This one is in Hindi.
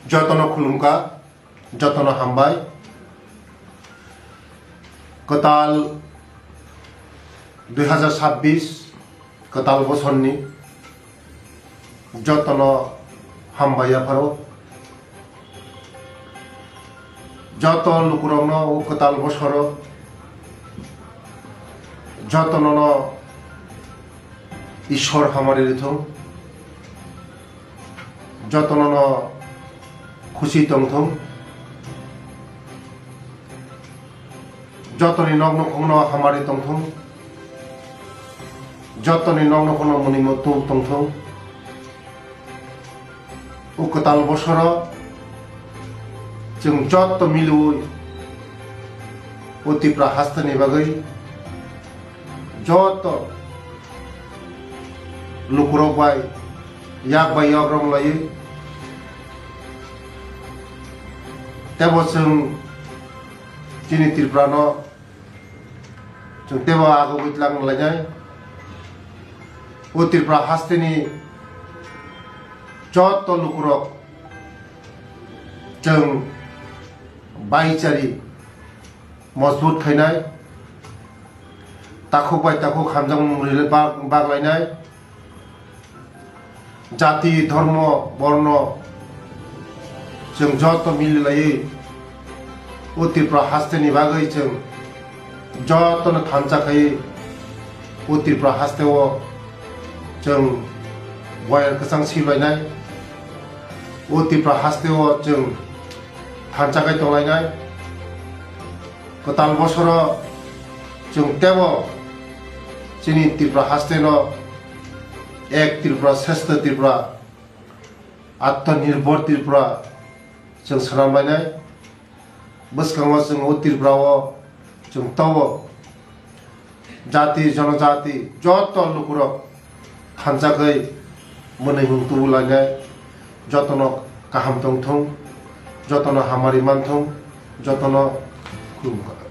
जतन खुलुमका जतन हामबाय कताल 2026 कताल बोसोरनि जतन हामबाय आफारो जत लुकुरावनो ओ कताल बोसोर जतन ईश्वर हामारि रिथुं जतन खुशी तंथुं जतनी नग्न खंगन हामारि तंथुं जतनी नग्न खंगन मुनिमो तुल तंथुं ओ कताल बोसोर जों जत मिलुयै अतिफ्रा हास्थानि बागै जत लुकुरावबाय यागबाय याग्रमलायै तेबो जों दिनै तिरफ्रानो जों तेबो आगो बैतलांलायनाय अतिफ्रा हास्थानि जत लुकुरक जों बायचारि मजबूत खायनाय ताखु बाय ताखु खामजों बागलायनाय जाति धर्म वर्ण जों जत मिलायै अतिफ्रा हास्थानि बागै जों जतनो थानजाखायै अतिफ्रा हास्थायाव जों वायर गोसां सिलायनाय अतिफ्रा हास्थायाव जों थानजाखाय दलायनाय कताल बोसोर जों तेबो जोंनि तिरफ्रा हास्थायनो एक तिरफ्रा श्रेष्ठ तिरफ्रा आत्मनिर्भर तिरफ्रा जों सानलायनाय बसखाङाव जों ओ तिरफ्राव जों तावो जाति जनजाति जत लुकुरक थानजाखै मोनै मुंतुलायनाय जतन गाहाम दंथों जतन हामारि मानथों जतन खुलुमखा।